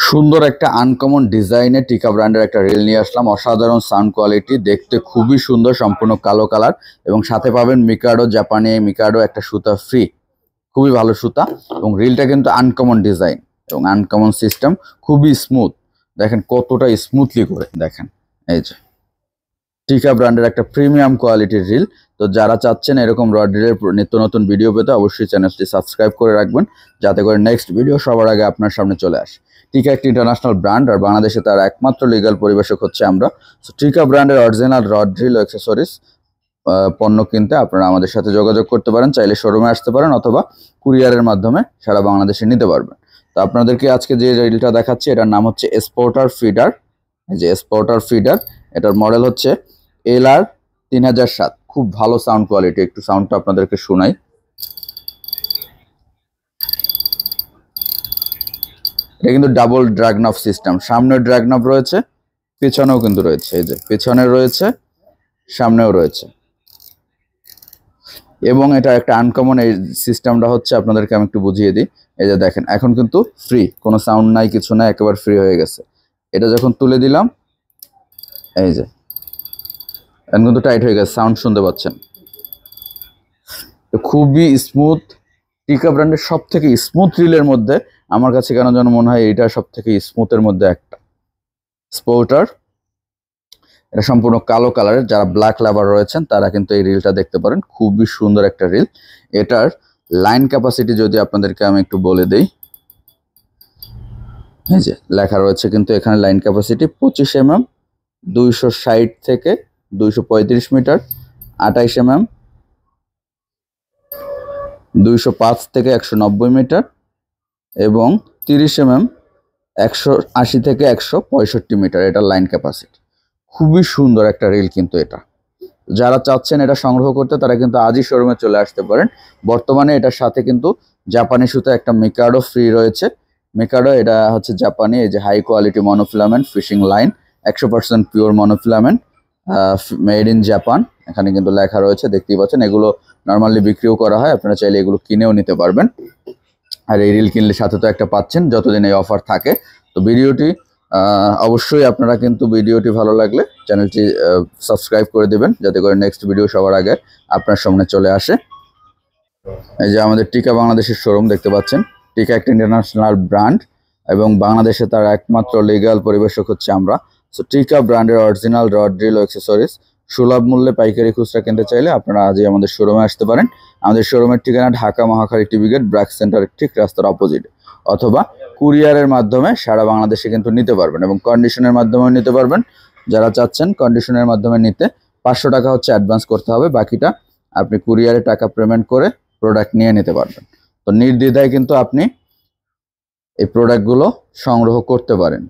সুন্দর একটা আনকমন ডিজাইনের টিকা ব্র্যান্ডের একটা রিল নিয়ে আসলাম। অসাধারণ সাউন্ড কোয়ালিটি, দেখতে খুবই সুন্দর, সম্পূর্ণ কালো কালার এবং সাথে পাবেন মিকাডো, জাপানি মিকাডো একটা সুতা ফ্রি। খুবই ভালো সুতা এবং রিলটা কিন্তু আনকমন ডিজাইন এবং আনকমন সিস্টেম, খুবই স্মুথ। দেখেন কতটা স্মুথলি করে, দেখেন এই যে টিকা ব্র্যান্ডের একটা প্রিমিয়াম কোয়ালিটির রিল। তো যারা চাচ্ছেন এরকম রড রিলের নিত্য নতুন ভিডিও পেতে অবশ্যই চ্যানেলটি সাবস্ক্রাইব করে রাখবেন, যাতে করে নেক্সট ভিডিও সবার আগে আপনার সামনে চলে আসে। টিকা একটি ইন্টারন্যাশনাল ব্র্যান্ড আর বাংলাদেশে তার একমাত্র লিগ্যাল পরিবেশক হচ্ছে আমরা। সো টিকা ব্র্যান্ডের অরিজিনাল রড রিল ও অ্যাক্সেসরিজ পণ্য কিনতে আপনারা আমাদের সাথে যোগাযোগ করতে পারেন। চাইলে শোরুমে আসতে পারেন অথবা কুরিয়ারের মাধ্যমে সারা বাংলাদেশে নিতে পারবেন। তো আপনাদেরকে আজকে যে রিলটা দেখাচ্ছি এটার নাম হচ্ছে স্পোর্টার ফিডার। এই যে স্পোর্টার ফিডার, এটার মডেল হচ্ছে LR 3007। খুব ভালো সাউন্ড কোয়ালিটি, একটু সাউন্ডটা আপনাদেরকে শোনাই। এটা কিন্তু ডাবল ড্র্যাগ নব সিস্টেম, সামনে ড্র্যাগ নব রয়েছে, পিছনেও কিন্তু রয়েছে। এই যে পিছনে রয়েছে, সামনেও রয়েছে। এবং এটা একটা আনকমন এই সিস্টেমটা হচ্ছে, আপনাদেরকে আমি একটু বুঝিয়ে দিই। এই যে দেখেন এখন কিন্তু ফ্রি, কোনো সাউন্ড নাই, কিছু নাই, একেবারে ফ্রি হয়ে গেছে। এটা যখন তুলে দিলাম, এই যে এখন কিন্তু টাইট হয়ে গেছে, সাউন্ড শুনতে পাচ্ছেন। খুবই স্মুথ, টিকা ব্র্যান্ডের সব থেকে স্মুথ রিলের মধ্যে আমার কাছে কেন যেন মনে হয় এটা সব থেকে স্মুথের মধ্যে একটা। স্পোর্টার, এটা সম্পূর্ণ কালো কালারের। যারা ব্ল্যাক লাভার রয়েছেন তারা কিন্তু এই রিলটা দেখতে পারেন, খুবই সুন্দর একটা রিল। এটার লাইন ক্যাপাসিটি যদি আপনাদেরকে আমি একটু বলে দেই, এই যে লেখা রয়েছে কিন্তু এখানে লাইন ক্যাপাসিটি 25 mm, 260 থেকে 235 মিটার, 28 mm, 205 থেকে 190 মিটার এবং 30 mm, 180 থেকে 165 মিটার এটার লাইন ক্যাপাসিটি। খুবই সুন্দর একটা রিল কিন্তু এটা। যারা চাচ্ছেন এটা সংগ্রহ করতে তারা কিন্তু আজই শোরুমে চলে আসতে পারেন। বর্তমানে এটার সাথে কিন্তু জাপানি সুতা একটা মিকাডো ফ্রি রয়েছে। মিকাডো এটা হচ্ছে জাপানি, এই যে high quality monofilament fishing line, 100% pure monofilament, made in Japan. এখানে কিন্তু লেখা রয়েছে, দেখতেই পাচ্ছেন। এগুলো নর্মালি বিক্রিও করা হয়, আপনারা চাইলে এগুলো কিনেও নিতে পারবেন। আর এই রিল কিনলে সাথে তো একটা পাচ্ছেন যতদিন এই অফার থাকে। তো ভিডিওটি অবশ্যই আপনারা কিন্তু ভিডিওটি ভালো লাগলে চ্যানেলটি সাবস্ক্রাইব করে দেবেন, যাতে করে নেক্সট ভিডিও সবার আগে আপনার সামনে চলে আসে। এই যে আমাদের টিকা বাংলাদেশের শোরুম দেখতে পাচ্ছেন। টিকা একটা ইন্টারন্যাশনাল ব্র্যান্ড এবং বাংলাদেশে তার একমাত্র লিগ্যাল পরিবেশক হচ্ছে আমরা। সো টিকা ব্র্যান্ডের অরিজিনাল রড রিল ও অ্যাক্সেসরিজ সুলভ মূল্যে পাইকারি খুচরা কিনতে চাইলে আপনারা আজই আমাদের শোরুমে আসতে পারেন। আমাদের শোরুমের ঠিকানা Dhaka Mohakhali TV gate BRAC centre ঠিক রাস্তার অপোজিট, অথবা কুরিয়ারের মাধ্যমে সারা বাংলাদেশে কিন্তু নিতে পারবেন এবং কন্ডিশনের মাধ্যমেও নিতে পারবেন। যারা চাচ্ছেন কন্ডিশনের মাধ্যমে নিতে 500 টাকা হচ্ছে অ্যাডভান্স করতে হবে, বাকিটা আপনি কুরিয়ারে টাকা পেমেন্ট করে প্রোডাক্ট নিয়ে নিতে পারবেন। তো নির্দ্বিধায় কিন্তু আপনি এই প্রোডাক্টগুলো সংগ্রহ করতে পারেন।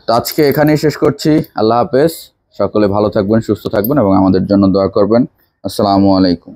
তো আজকে এখানেই শেষ করছি। আল্লাহ হাফেজ। সকলে ভালো থাকবেন, সুস্থ থাকবেন এবং আমাদের জন্য দোয়া করবেন। আসসালামু আলাইকুম।